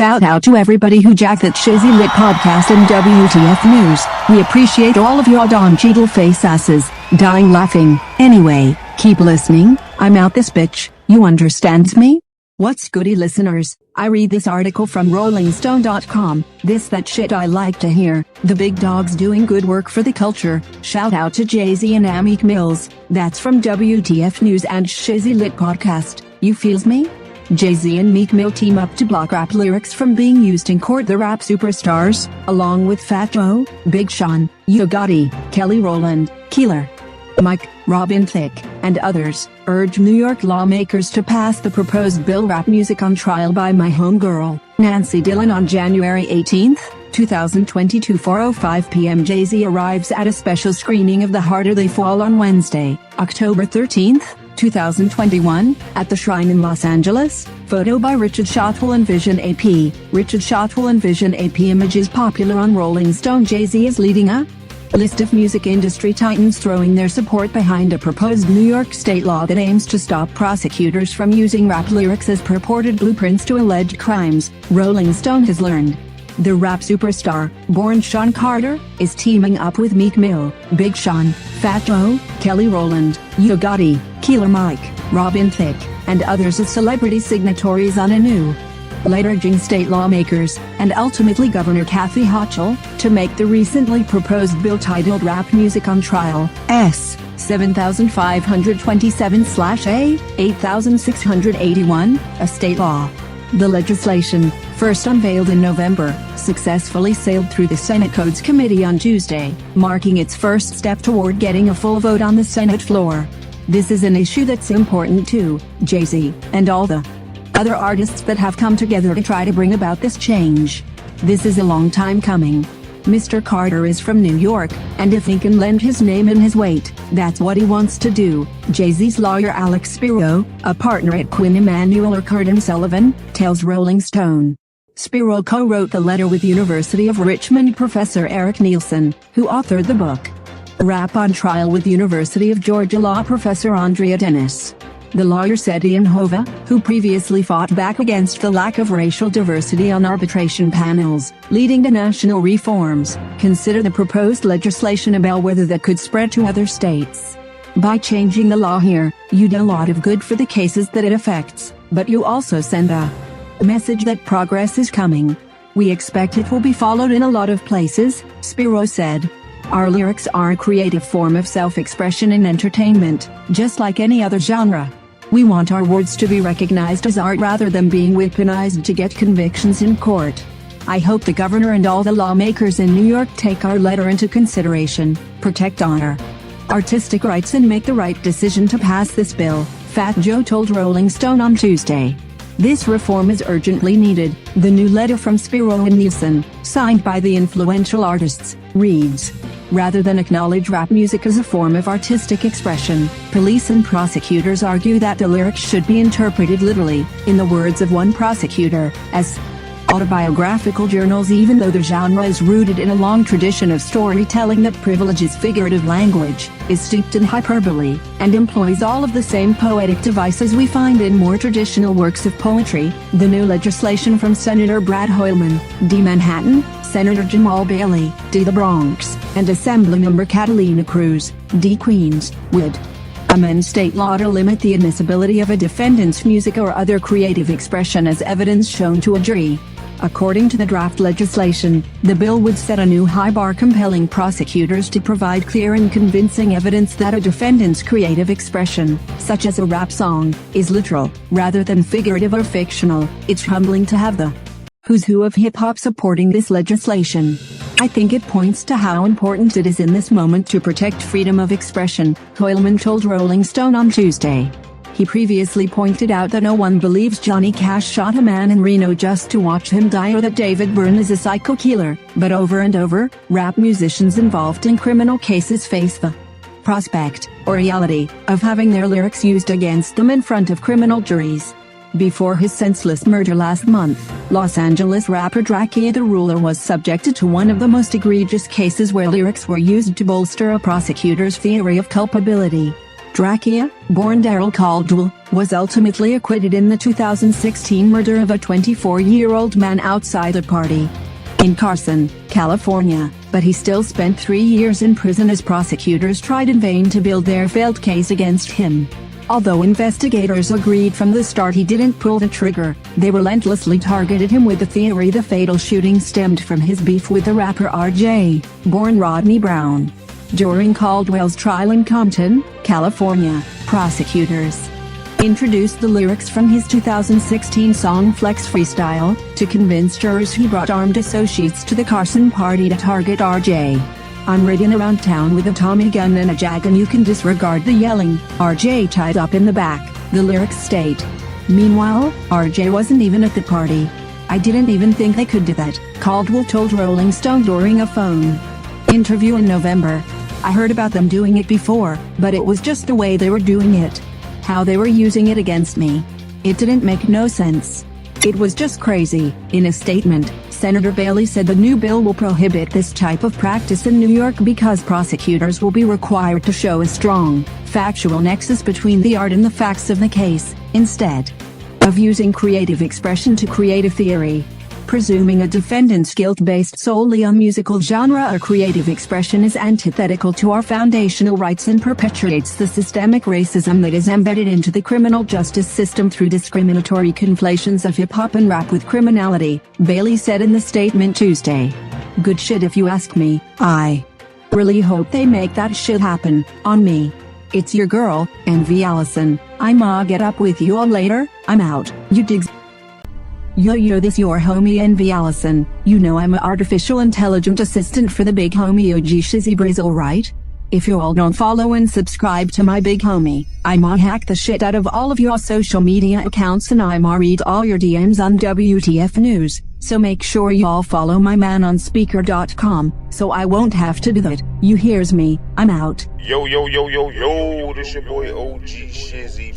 Shout out to everybody who jacked that Shizzy Lit podcast and WTF News. We appreciate all of your Don Cheadle face asses, dying laughing. Anyway, keep listening, I'm out this bitch, you understand me? What's goody listeners? I read this article from rollingstone.com, this that shit I like to hear, the big dogs doing good work for the culture, shout out to JayZ and meek-mill, that's from WTF News and Shizzy Lit podcast, you feels me? JayZ and meek-mill team up to block rap lyrics from being used in court. The rap superstars, along with Fat Joe, Big Sean, Yo Gotti, Kelly Rowland, Keeler, Mike, Robin Thicke, and others, urge New York lawmakers to pass the proposed bill Rap Music on Trial by My Homegirl, Nancy Dillon on January 18, 2022 4:05 p.m. JayZ arrives at a special screening of The Harder They Fall on Wednesday, October 13, 2021, at the Shrine in Los Angeles. Photo by Richard Shotwell and Vision AP. Richard Shotwell and Vision AP images popular on Rolling Stone. JayZ is leading a list of music industry titans throwing their support behind a proposed New York state law that aims to stop prosecutors from using rap lyrics as purported blueprints to alleged crimes, Rolling Stone has learned. The rap superstar, born Sean Carter, is teaming up with Meek-mill, Big Sean, Fat Joe, Kelly Rowland, Yo Gotti, Keeler Mike, Robin Thicke, and others as celebrity signatories on a new letter urging state lawmakers, and ultimately Governor Kathy Hochul, to make the recently proposed bill titled Rap Music on Trial, S. 7527/A 8681, a state law. The legislation, first unveiled in November, successfully sailed through the Senate Codes Committee on Tuesday, marking its first step toward getting a full vote on the Senate floor. This is an issue that's important to JayZ and all the other artists that have come together to try to bring about this change. This is a long time coming. Mr. Carter is from New York, and if he can lend his name and his weight, that's what he wants to do. JayZ's lawyer Alex Spiro, a partner at Quinn Emanuel or Curtin Sullivan, tells Rolling Stone. Spiro co-wrote the letter with University of Richmond professor Eric Nielsen, who authored the book Rap on Trial with University of Georgia law professor Andrea Dennis. The lawyer said Ian Hova, who previously fought back against the lack of racial diversity on arbitration panels, leading to national reforms, consider the proposed legislation a bellwether that could spread to other states. By changing the law here, you do a lot of good for the cases that it affects, but you also send a message that progress is coming. We expect it will be followed in a lot of places, Spiro said. Our lyrics are a creative form of self-expression and entertainment, just like any other genre. We want our words to be recognized as art rather than being weaponized to get convictions in court. I hope the governor and all the lawmakers in New York take our letter into consideration, protect honor, artistic rights and make the right decision to pass this bill, Fat Joe told Rolling Stone on Tuesday. This reform is urgently needed. The new letter from Spiro and Nielsen, signed by the influential artists, reads, rather than acknowledge rap music as a form of artistic expression, police and prosecutors argue that the lyrics should be interpreted literally, in the words of one prosecutor, as autobiographical journals even though the genre is rooted in a long tradition of storytelling that privileges figurative language, is steeped in hyperbole, and employs all of the same poetic devices we find in more traditional works of poetry. The new legislation from Senator Brad Hoylman, D. Manhattan, Senator Jamal Bailey, D. the Bronx, and Assemblymember Catalina Cruz, D. Queens, would amend state law to limit the admissibility of a defendant's music or other creative expression as evidence shown to a jury. According to the draft legislation, the bill would set a new high bar compelling prosecutors to provide clear and convincing evidence that a defendant's creative expression, such as a rap song, is literal, rather than figurative or fictional. It's humbling to have the who's who of hip-hop supporting this legislation. I think it points to how important it is in this moment to protect freedom of expression, Hoylman told Rolling Stone on Tuesday. He previously pointed out that no one believes Johnny Cash shot a man in Reno just to watch him die or that David Byrne is a psycho killer, but over and over, rap musicians involved in criminal cases face the prospect, or reality, of having their lyrics used against them in front of criminal juries. Before his senseless murder last month, Los Angeles rapper Drake the Ruler was subjected to one of the most egregious cases where lyrics were used to bolster a prosecutor's theory of culpability. Dracula, born Daryl Caldwell, was ultimately acquitted in the 2016 murder of a 24-year-old man outside a party in Carson, California, but he still spent 3 years in prison as prosecutors tried in vain to build their failed case against him. Although investigators agreed from the start he didn't pull the trigger, they relentlessly targeted him with the theory the fatal shooting stemmed from his beef with the rapper RJ, born Rodney Brown. During Caldwell's trial in Compton, California, prosecutors introduced the lyrics from his 2016 song Flex Freestyle to convince jurors he brought armed associates to the Carson party to target RJ. "I'm riding around town with a Tommy gun and a jag and you can disregard the yelling, RJ tied up in the back," the lyrics state. Meanwhile, RJ wasn't even at the party. "I didn't even think they could do that," Caldwell told Rolling Stone during a phone interview in November. "I heard about them doing it before, but it was just the way they were doing it. How they were using it against me. It didn't make no sense. It was just crazy." In a statement, Senator Bailey said the new bill will prohibit this type of practice in New York because prosecutors will be required to show a strong, factual nexus between the art and the facts of the case, instead of using creative expression to create a theory. Presuming a defendant's guilt based solely on musical genre or creative expression is antithetical to our foundational rights and perpetuates the systemic racism that is embedded into the criminal justice system through discriminatory conflations of hip-hop and rap with criminality, Bailey said in the statement Tuesday. "Good shit if you ask me. I really hope they make that shit happen, on me. It's your girl, Envy Allison. I'ma get up with you all later. I'm out. You digs?" Yo, this your homie Envy Allison. You know I'm a artificial intelligent assistant for the big homie OG Shizzy Brizzle, right? If you all don't follow and subscribe to my big homie, I'ma hack the shit out of all of your social media accounts and I'ma read all your DMs on WTF News. So make sure y'all follow my man on Speaker.com, so I won't have to do that. You hears me? I'm out. Yo, this your boy OG Shizzy.